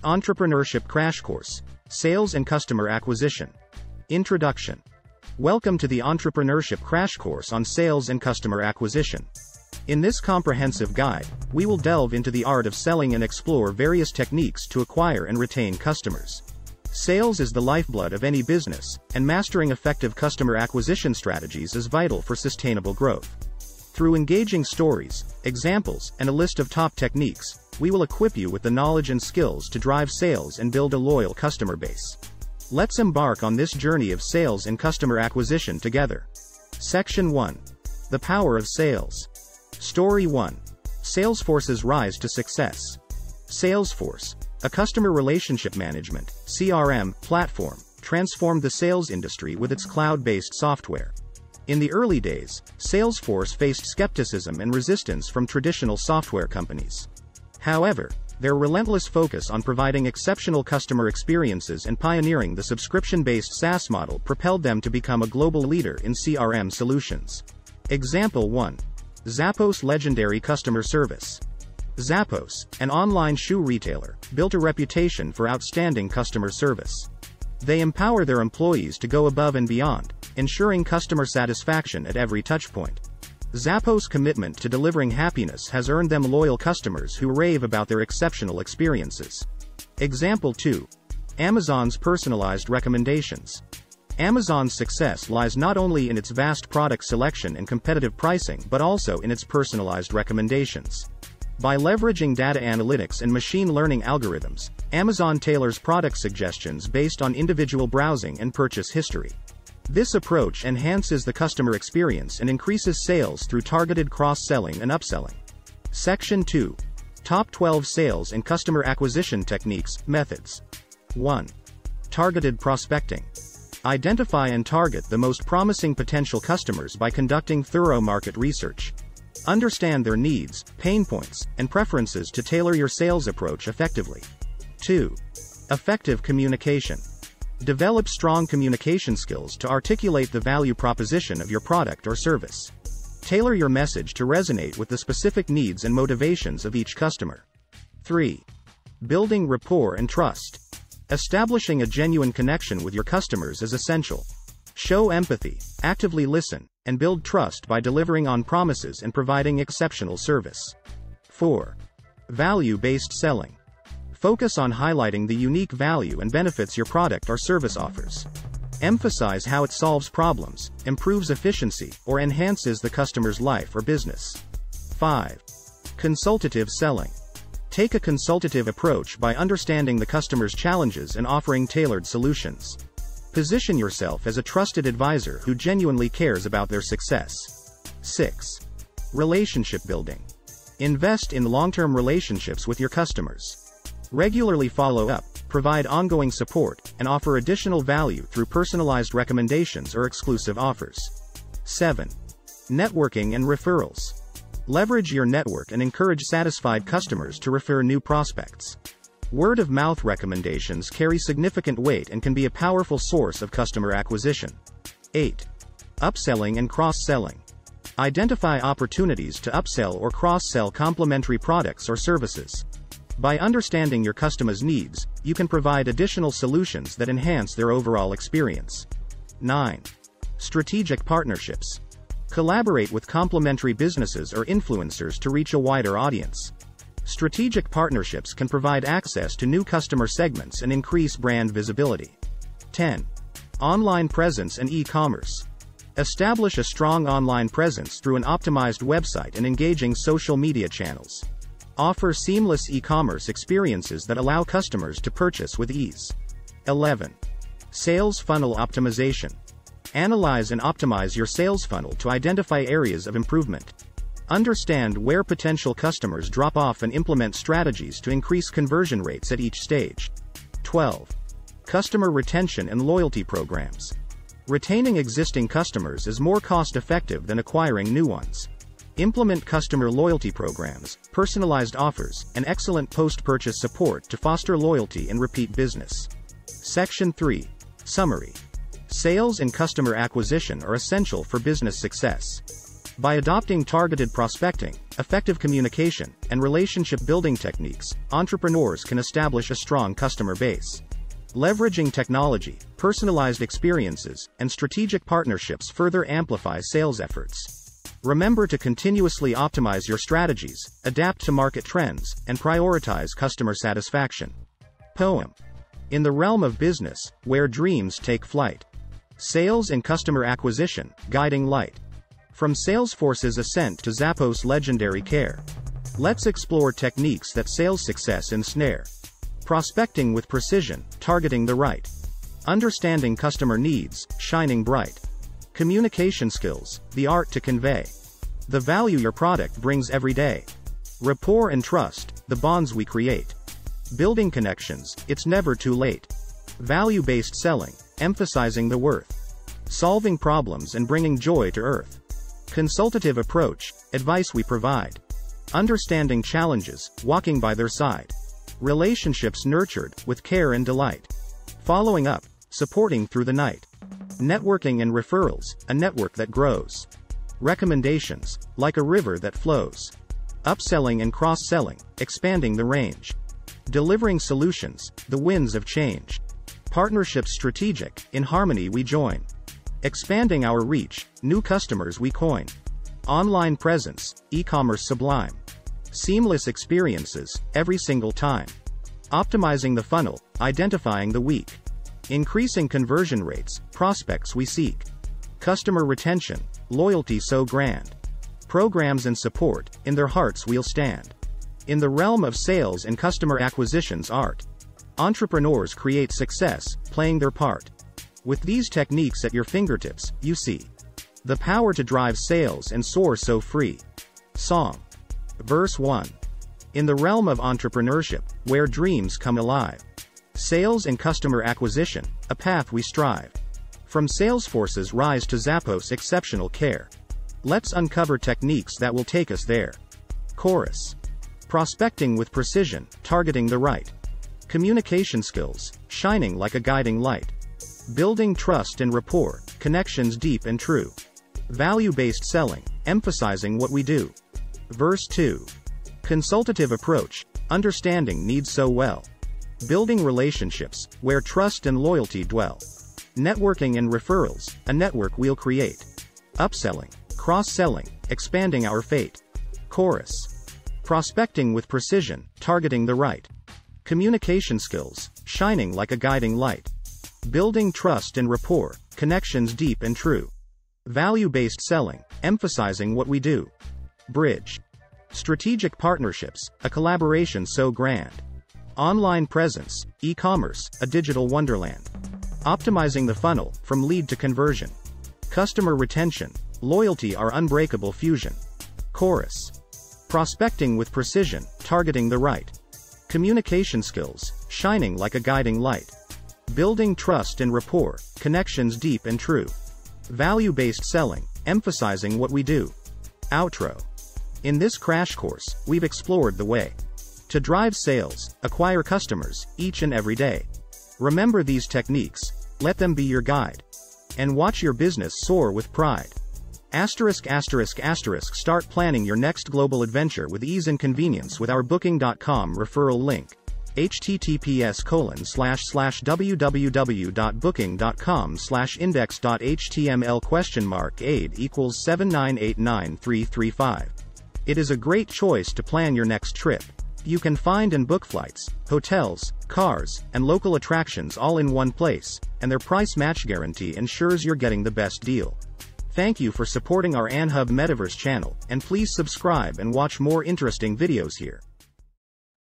Entrepreneurship Crash Course, Sales and Customer Acquisition. Introduction. Welcome to the Entrepreneurship Crash Course on Sales and Customer Acquisition. In this comprehensive guide, we will delve into the art of selling and explore various techniques to acquire and retain customers. Sales is the lifeblood of any business, and mastering effective customer acquisition strategies is vital for sustainable growth. Through engaging stories, examples, and a list of top techniques, we will equip you with the knowledge and skills to drive sales and build a loyal customer base. Let's embark on this journey of sales and customer acquisition together. Section 1. The Power of Sales. Story 1. Salesforce's Rise to Success. Salesforce, a customer relationship management (CRM) platform, transformed the sales industry with its cloud-based software. In the early days, Salesforce faced skepticism and resistance from traditional software companies. However, their relentless focus on providing exceptional customer experiences and pioneering the subscription-based SaaS model propelled them to become a global leader in CRM solutions. Example 1. Zappos legendary customer service. Zappos, an online shoe retailer, built a reputation for outstanding customer service. They empower their employees to go above and beyond, ensuring customer satisfaction at every touchpoint. Zappos' commitment to delivering happiness has earned them loyal customers who rave about their exceptional experiences. Example 2. Amazon's personalized recommendations. Amazon's success lies not only in its vast product selection and competitive pricing but also in its personalized recommendations. By leveraging data analytics and machine learning algorithms, Amazon tailors product suggestions based on individual browsing and purchase history. This approach enhances the customer experience and increases sales through targeted cross-selling and upselling. Section 2. Top 12 Sales and Customer Acquisition Techniques, Methods. 1. Targeted prospecting. Identify and target the most promising potential customers by conducting thorough market research. Understand their needs, pain points, and preferences to tailor your sales approach effectively. 2. Effective communication. Develop strong communication skills to articulate the value proposition of your product or service. Tailor your message to resonate with the specific needs and motivations of each customer. 3. Building rapport and trust. Establishing a genuine connection with your customers is essential. Show empathy, actively listen, and build trust by delivering on promises and providing exceptional service. 4. Value-based selling. Focus on highlighting the unique value and benefits your product or service offers. Emphasize how it solves problems, improves efficiency, or enhances the customer's life or business. 5. Consultative selling. Take a consultative approach by understanding the customer's challenges and offering tailored solutions. Position yourself as a trusted advisor who genuinely cares about their success. 6. Relationship building. Invest in long-term relationships with your customers. Regularly follow up, provide ongoing support, and offer additional value through personalized recommendations or exclusive offers. 7. Networking and referrals. Leverage your network and encourage satisfied customers to refer new prospects. Word-of-mouth recommendations carry significant weight and can be a powerful source of customer acquisition. 8. Upselling and cross-selling. Identify opportunities to upsell or cross-sell complementary products or services. By understanding your customer's needs, you can provide additional solutions that enhance their overall experience. 9. Strategic partnerships. Collaborate with complementary businesses or influencers to reach a wider audience. Strategic partnerships can provide access to new customer segments and increase brand visibility. 10. Online presence and e-commerce. Establish a strong online presence through an optimized website and engaging social media channels. Offer seamless e-commerce experiences that allow customers to purchase with ease. 11. Sales funnel optimization. Analyze and optimize your sales funnel to identify areas of improvement. Understand where potential customers drop off and implement strategies to increase conversion rates at each stage. 12. Customer retention and loyalty programs. Retaining existing customers is more cost-effective than acquiring new ones. Implement customer loyalty programs, personalized offers, and excellent post-purchase support to foster loyalty and repeat business. Section 3. Summary. Sales and customer acquisition are essential for business success. By adopting targeted prospecting, effective communication, and relationship-building techniques, entrepreneurs can establish a strong customer base. Leveraging technology, personalized experiences, and strategic partnerships further amplify sales efforts. Remember to continuously optimize your strategies, adapt to market trends, and prioritize customer satisfaction. Poem. In the realm of business, where dreams take flight. Sales and customer acquisition, guiding light. From Salesforce's ascent to Zappos' legendary care. Let's explore techniques that sales success ensnare. Prospecting with precision, targeting the right. Understanding customer needs, shining bright. Communication skills, the art to convey the value your product brings every day. Rapport and trust, the bonds we create. Building connections, it's never too late. Value-based selling, emphasizing the worth. Solving problems and bringing joy to earth. Consultative approach, advice we provide. Understanding challenges, walking by their side. Relationships nurtured, with care and delight. Following up, supporting through the night. Networking and referrals, a network that grows. Recommendations, like a river that flows. Upselling and cross-selling, expanding the range. Delivering solutions, the winds of change. Partnerships strategic, in harmony we join. Expanding our reach, new customers we coin. Online presence, e-commerce sublime. Seamless experiences, every single time. Optimizing the funnel, identifying the weak. Increasing conversion rates, prospects we seek. Customer retention, loyalty so grand. Programs and support, in their hearts we'll stand. In the realm of sales and customer acquisition's art. Entrepreneurs create success, playing their part. With these techniques at your fingertips, you see the power to drive sales and soar so free. Song. Verse 1. In the realm of entrepreneurship, where dreams come alive. Sales and customer acquisition, a path we strive. From Salesforce's rise to Zappos' exceptional care. Let's uncover techniques that will take us there. Chorus. Prospecting with precision, targeting the right. Communication skills, shining like a guiding light. Building trust and rapport, connections deep and true. Value-based selling, emphasizing what we do. Verse 2. Consultative approach, understanding needs so well. Building relationships, where trust and loyalty dwell. Networking and referrals, a network we'll create. Upselling, cross-selling, expanding our fate. Chorus. Prospecting with precision, targeting the right. Communication skills, shining like a guiding light. Building trust and rapport, connections deep and true. Value-based selling, emphasizing what we do. Bridge. Strategic partnerships, a collaboration so grand. Online presence, e-commerce, a digital wonderland. Optimizing the funnel, from lead to conversion. Customer retention, loyalty our unbreakable fusion. Chorus. Prospecting with precision, targeting the right. Communication skills, shining like a guiding light. Building trust and rapport, connections deep and true. Value-based selling, emphasizing what we do. Outro. In this crash course, we've explored the way to drive sales, acquire customers, each and every day. Remember these techniques, let them be your guide. And watch your business soar with pride. *****, start planning your next global adventure with ease and convenience with our Booking.com referral link. https://www.booking.com/index.html $aid = 7989335. It is a great choice to plan your next trip. You can find and book flights, hotels, cars, and local attractions all in one place, and their price match guarantee ensures you're getting the best deal. Thank you for supporting our AnHub Metaverse channel, and please subscribe and watch more interesting videos here.